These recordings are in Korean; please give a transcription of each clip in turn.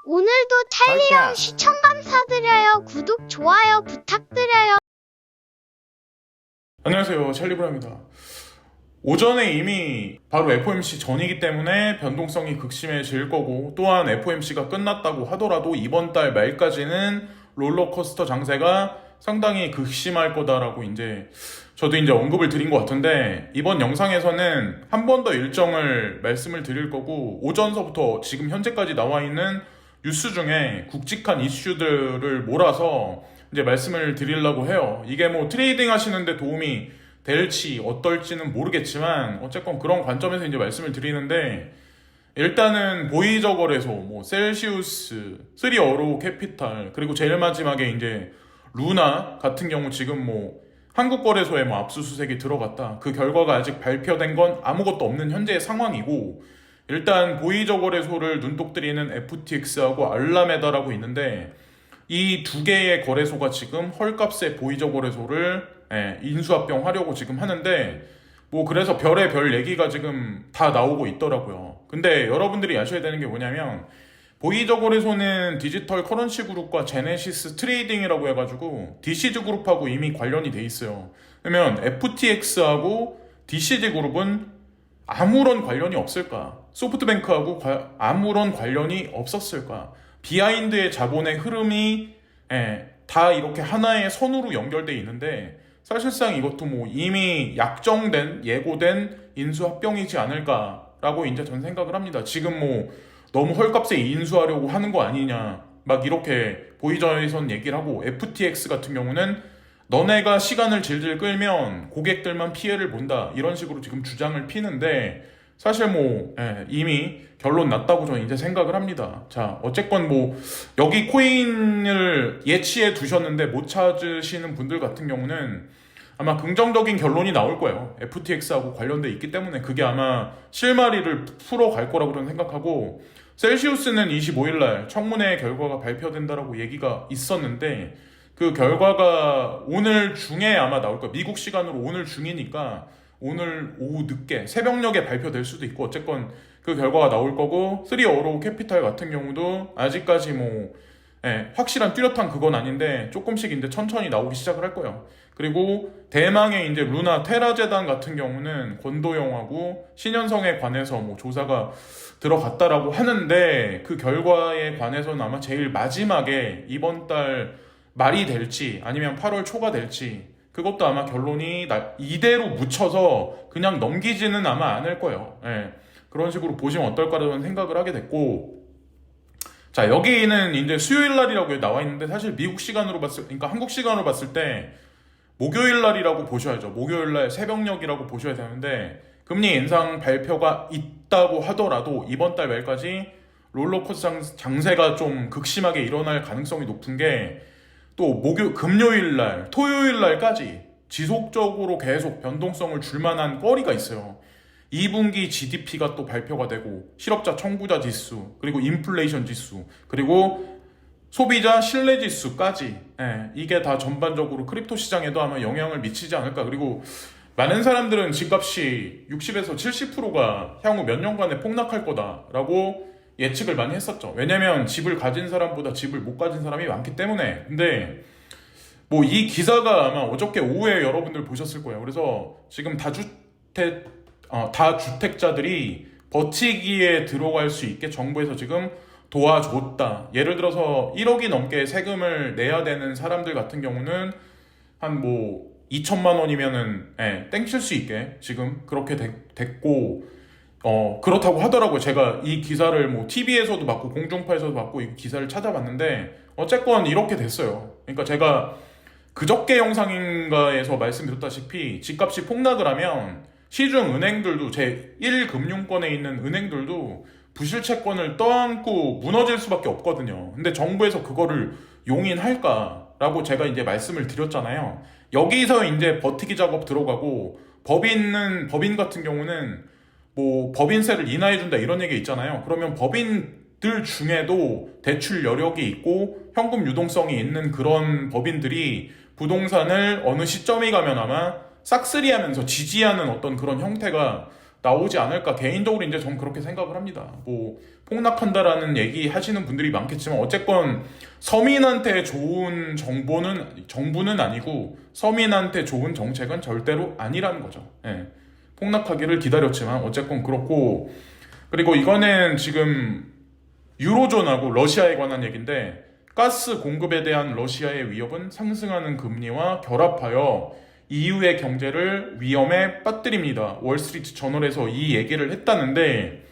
오늘도 찰리형 시청 감사드려요. 구독, 좋아요 부탁드려요. 안녕하세요, 찰리브라입니다. 오전에 이미 바로 FOMC 전이기 때문에 변동성이 극심해질 거고, 또한 FOMC가 끝났다고 하더라도 이번 달 말까지는 롤러코스터 장세가 상당히 극심할 거다라고 저도 언급을 드린 것 같은데, 이번 영상에서는 한 번 더 일정을 말씀을 드릴 거고, 오전서부터 지금 현재까지 나와 있는 뉴스 중에 굵직한 이슈들을 몰아서 말씀을 드리려고 해요. 이게 뭐 트레이딩 하시는데 도움이 될지 어떨지는 모르겠지만, 어쨌건 그런 관점에서 말씀을 드리는데, 일단은 보이저 거래소, 셀시우스, 3어로우 캐피탈, 그리고 제일 마지막에 루나 같은 경우 지금 한국 거래소에 압수수색이 들어갔다. 그 결과가 아직 발표된 건 아무것도 없는 현재의 상황이고, 일단 보이저 거래소를 눈독들이는 FTX하고 알라메다라고 있는데, 이 두 개의 거래소가 지금 헐값의 보이저 거래소를 인수합병하려고 지금 하는데, 그래서 별의 별 얘기가 지금 다 나오고 있더라고요. 근데 여러분들이 아셔야 되는 게 뭐냐면, 보이저 거래소는 디지털 커런시 그룹과 제네시스 트레이딩이라고 해가지고 DCG 그룹하고 이미 관련이 돼 있어요. 그러면 FTX하고 DCG 그룹은 아무런 관련이 없을까? 소프트뱅크하고 아무런 관련이 없었을까? 비하인드의 자본의 흐름이 다 이렇게 하나의 선으로 연결돼 있는데, 사실상 이것도 이미 약정된, 예고된 인수합병이지 않을까라고 전 생각을 합니다. 지금 너무 헐값에 인수하려고 하는 거 아니냐, 이렇게 보이저에선 얘기를 하고, FTX 같은 경우는 너네가 시간을 질질 끌면 고객들만 피해를 본다, 이런 식으로 지금 주장을 피는데, 사실 이미 결론 났다고 저는 생각을 합니다. 자, 어쨌건 여기 코인을 예치해 두셨는데 못 찾으시는 분들 같은 경우는 아마 긍정적인 결론이 나올 거예요. FTX하고 관련돼 있기 때문에 그게 아마 실마리를 풀어갈 거라고 저는 생각하고, 셀시우스는 25일날 청문회 결과가 발표된다라고 얘기가 있었는데, 그 결과가 오늘 중에 아마 나올 거예요. 미국 시간으로 오늘 중이니까 오늘 오후 늦게 새벽녘에 발표될 수도 있고, 어쨌건 그 결과가 나올 거고, 3어로우 캐피탈 같은 경우도 아직까지 확실한 뚜렷한 그건 아닌데 조금씩 천천히 나오기 시작을 할 거예요. 그리고 대망의 루나 테라재단 같은 경우는 권도영하고 신현성에 관해서 조사가 들어갔다라고 하는데, 그 결과에 관해서는 아마 제일 마지막에 이번 달 말이 될지 아니면 8월 초가 될지, 그것도 아마 결론이 이대로 묻혀서 그냥 넘기지는 아마 않을 거예요. 그런 식으로 보시면 어떨까라는 생각을 하게 됐고, 자, 여기는 수요일 날이라고 나와 있는데, 사실 미국 시간으로 그러니까 한국 시간으로 봤을 때 목요일 날이라고 보셔야죠. 목요일 날 새벽녘이라고 보셔야 되는데, 금리 인상 발표가 있다고 하더라도 이번 달 말까지 롤러코스터 장세가 좀 극심하게 일어날 가능성이 높은 게, 또 금요일 날, 토요일 날까지 지속적으로 계속 변동성을 줄 만한 거리가 있어요. 2분기 GDP가 또 발표가 되고, 실업자 청구자 지수, 그리고 인플레이션 지수, 그리고 소비자 신뢰 지수까지, 이게 다 전반적으로 크립토 시장에도 아마 영향을 미치지 않을까. 그리고 많은 사람들은 집값이 60에서 70%가 향후 몇 년간에 폭락할 거다라고 예측을 많이 했었죠. 왜냐면 집을 가진 사람보다 집을 못 가진 사람이 많기 때문에. 근데 이 기사가 아마 어저께 오후에 여러분들 보셨을 거예요. 그래서 지금 다주택자들이 버티기에 들어갈 수 있게 정부에서 지금 도와줬다. 예를 들어서 1억이 넘게 세금을 내야 되는 사람들 같은 경우는 한 2천만 원이면은 땡칠 수 있게 지금 그렇게 됐고, 그렇다고 하더라고요. 제가 이 기사를 TV에서도 봤고 공중파에서도 봤고 이 기사를 찾아봤는데, 어쨌건 이렇게 됐어요. 그러니까 제가 그저께 영상인가에서 말씀드렸다시피, 집값이 폭락을 하면 시중 은행들도, 제1금융권에 있는 은행들도 부실채권을 떠안고 무너질 수밖에 없거든요. 근데 정부에서 그거를 용인할까라고 제가 말씀을 드렸잖아요. 여기서 버티기 작업 들어가고, 법인 같은 경우는 법인세를 인하해준다 이런 얘기 있잖아요. 그러면 법인들 중에도 대출 여력이 있고 현금 유동성이 있는 그런 법인들이 부동산을 어느 시점이 가면 아마 싹쓸이하면서 지지하는 어떤 그런 형태가 나오지 않을까 개인적으로 이제 전 그렇게 생각을 합니다. 뭐 폭락한다라는 얘기 하시는 분들이 많겠지만 어쨌건 서민한테 좋은 정부는 아니고 서민한테 좋은 정책은 절대로 아니라는 거죠. 예. 폭락하기를 기다렸지만 어쨌건 그렇고, 그리고 이거는 지금 유로존하고 러시아에 관한 얘기인데, 가스 공급에 대한 러시아의 위협은 상승하는 금리와 결합하여 EU의 경제를 위험에 빠뜨립니다. 월스트리트 저널에서 이 얘기를 했다는데,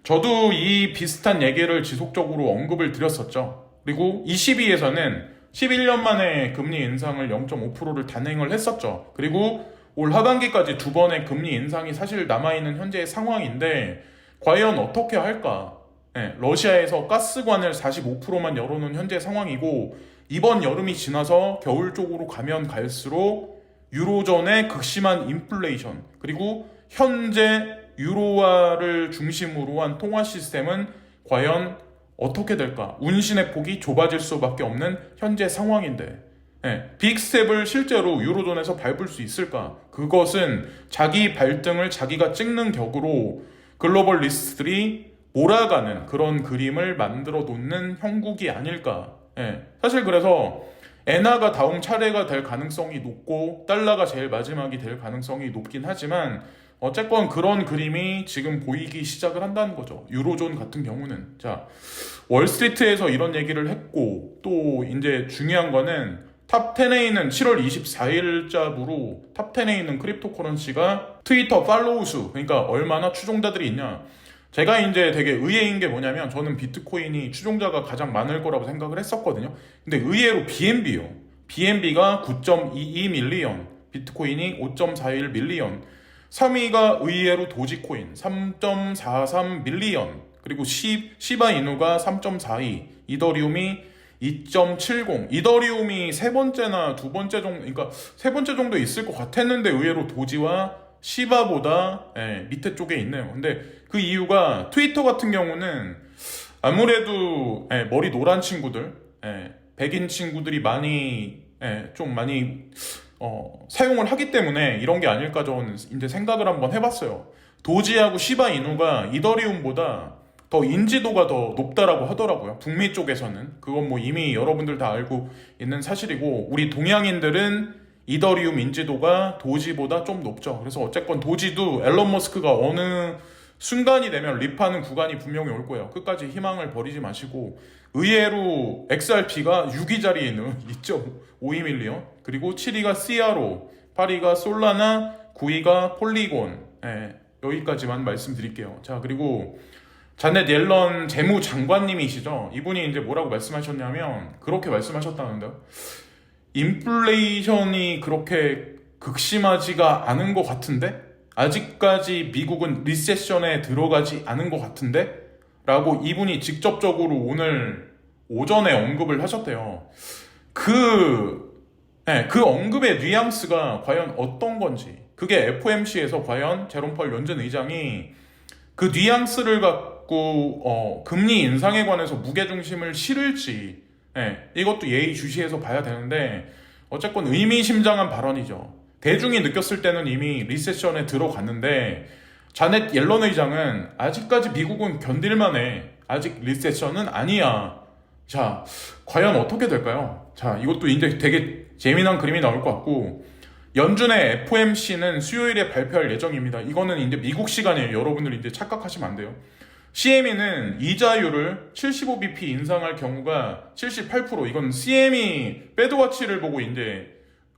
저도 이 비슷한 얘기를 지속적으로 언급을 드렸었죠. 그리고 22에서는 11년 만에 금리 인상을 0.5%를 단행을 했었죠. 그리고 올 하반기까지 두 번의 금리 인상이 사실 남아있는 현재의 상황인데, 과연 어떻게 할까? 러시아에서 가스관을 45%만 열어놓은 현재 상황이고, 이번 여름이 지나서 겨울 쪽으로 가면 갈수록 유로존의 극심한 인플레이션, 그리고 현재 유로화를 중심으로 한 통화 시스템은 과연 어떻게 될까? 운신의 폭이 좁아질 수밖에 없는 현재 상황인데, 빅스텝을 실제로 유로존에서 밟을 수 있을까? 그것은 자기 발등을 자기가 찍는 격으로 글로벌 리스트들이 몰아가는 그런 그림을 만들어 놓는 형국이 아닐까. 사실 그래서 엔화가 다음 차례가 될 가능성이 높고 달러가 제일 마지막이 될 가능성이 높긴 하지만, 어쨌건 그런 그림이 지금 보이기 시작을 한다는 거죠. 유로존 같은 경우는. 자, 월스트리트에서 이런 얘기를 했고, 또 이제 중요한 거는 탑10에 있는 7월 24일자부로 탑10에 있는 크립토커런시가 트위터 팔로우 수, 그러니까 얼마나 추종자들이 있냐. 제가 이제 되게 의외인 게 뭐냐면, 저는 비트코인이 추종자가 가장 많을 거라고 생각을 했었거든요. 근데 의외로 BNB요. BNB가 9.22 밀리언, 비트코인이 5.41 밀리언, 3위가 의외로 도지코인 3.43 밀리언, 그리고 시바이누가 3.42, 이더리움이 2.70, 이더리움이 세 번째나 두 번째 정도, 그러니까 세 번째 정도 있을 것 같았는데 의외로 도지와 시바보다 밑에 쪽에 있네요. 근데 그 이유가 트위터 같은 경우는 아무래도 머리 노란 친구들, 백인 친구들이 좀 많이 사용을 하기 때문에 이런 게 아닐까 저는 이제 생각을 한번 해봤어요. 도지하고 시바이누가 이더리움보다 더 인지도가 더 높다라고 하더라고요. 북미 쪽에서는. 그건 뭐 이미 여러분들 다 알고 있는 사실이고, 우리 동양인들은 이더리움 인지도가 도지보다 좀 높죠. 그래서 어쨌건 도지도 앨런 머스크가 어느 순간이 되면 립하는 구간이 분명히 올 거예요. 끝까지 희망을 버리지 마시고, 의외로 XRP가 6위 자리에 있는 2.52 밀리언, 그리고 7위가 CRO, 8위가 솔라나, 9위가 폴리곤. 여기까지만 말씀드릴게요. 자, 그리고 자넷 옐런 재무장관님이시죠. 이분이 이제 뭐라고 말씀하셨냐면, 그렇게 말씀하셨다는데요. 인플레이션이 그렇게 극심하지가 않은 것 같은데? 아직까지 미국은 리세션에 들어가지 않은 것 같은데? 라고 이분이 직접적으로 오늘 오전에 언급을 하셨대요. 그 언급의 뉘앙스가 과연 어떤 건지, 그게 FOMC에서 과연 제롬 펄 연준 의장이 그 뉘앙스를 갖고 금리 인상에 관해서 무게중심을 실을지, 이것도 예의주시해서 봐야 되는데, 어쨌건 의미심장한 발언이죠. 대중이 느꼈을 때는 이미 리세션에 들어갔는데, 자넷 옐런 의장은 아직까지 미국은 견딜만해, 아직 리세션은 아니야. 자, 과연 어떻게 될까요? 자, 이것도 이제 되게 재미난 그림이 나올 것 같고, 연준의 FOMC는 수요일에 발표할 예정입니다. 이거는 이제 미국 시간이에요. 여러분들 이제 착각하시면 안 돼요. CME는 이자율을 75bp 인상할 경우가 78%, 이건 CME 배드와치를 보고 이제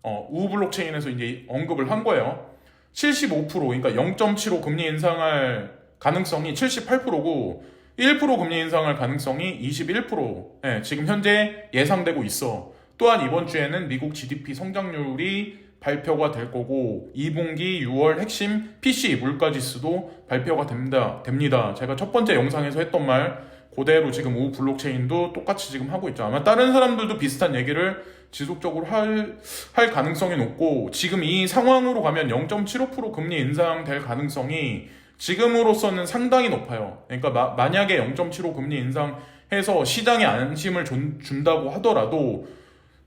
우 블록체인에서 이제 언급을 한 거예요. 75%, 그러니까 0.75 금리 인상할 가능성이 78%고 1% 금리 인상할 가능성이 21%, 지금 현재 예상되고 있어. 또한 이번 주에는 미국 GDP 성장률이 발표가 될 거고, 2분기 6월 핵심 PC 물가지수도 발표가 됩니다. 제가 첫 번째 영상에서 했던 말 그대로 지금 우 블록체인도 똑같이 지금 하고 있죠. 아마 다른 사람들도 비슷한 얘기를 지속적으로 할 가능성이 높고, 지금 이 상황으로 가면 0.75% 금리 인상될 가능성이 지금으로서는 상당히 높아요. 그러니까 만약에 0.75 금리 인상해서 시장에 안심을 준다고 하더라도,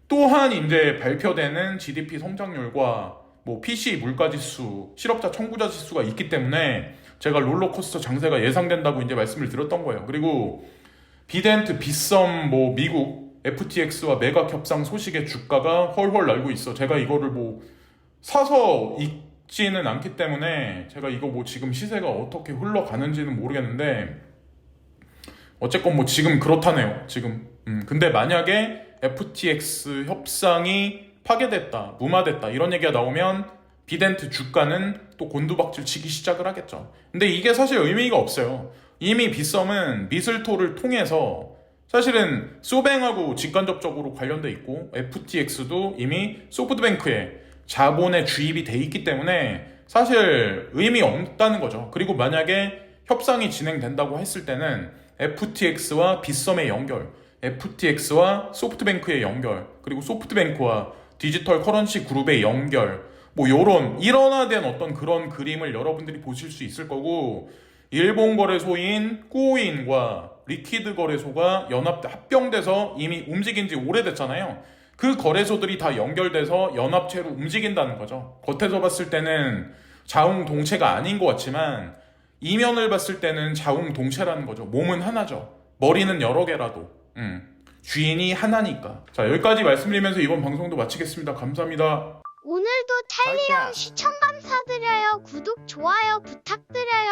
또한 이제 발표되는 GDP 성장률과 뭐 PC 물가지수, 실업자 청구자 지수가 있기 때문에 제가 롤러코스터 장세가 예상된다고 이제 말씀을 드렸던 거예요. 그리고 비덴트, 빗썸, 뭐 미국 FTX와 매각 협상 소식의 주가가 헐헐 날고 있어. 제가 이거를 뭐 사서 있지는 않기 때문에 제가 이거 뭐 지금 시세가 어떻게 흘러가는지는 모르겠는데 어쨌건 뭐 지금 그렇다네요. 지금. 근데 만약에 FTX 협상이 파괴됐다, 무마됐다 이런 얘기가 나오면 비덴트 주가는 또 곤두박질 치기 시작을 하겠죠. 근데 이게 사실 의미가 없어요. 이미 빗썸은 미슬토를 통해서 사실은 소뱅하고 직간접적으로 관련돼 있고 FTX도 이미 소프트뱅크에 자본에 주입이 돼 있기 때문에 사실 의미 없다는 거죠. 그리고 만약에 협상이 진행된다고 했을 때는 FTX와 빗썸의 연결, FTX와 소프트뱅크의 연결, 그리고 소프트뱅크와 디지털 커런시 그룹의 연결, 뭐 요런 일원화된 어떤 그런 그림을 여러분들이 보실 수 있을 거고, 일본 거래소인 꾸오인과 리퀴드 거래소가 합병돼서 이미 움직인 지 오래됐잖아요. 그 거래소들이 다 연결돼서 연합체로 움직인다는 거죠. 겉에서 봤을 때는 자웅동체가 아닌 것 같지만 이면을 봤을 때는 자웅동체라는 거죠. 몸은 하나죠. 머리는 여러 개라도. 주인이 하나니까. 자, 여기까지 말씀드리면서 이번 방송도 마치겠습니다. 감사합니다. 오늘도 텔리온 시청 감사드려요. 구독, 좋아요 부탁드려요.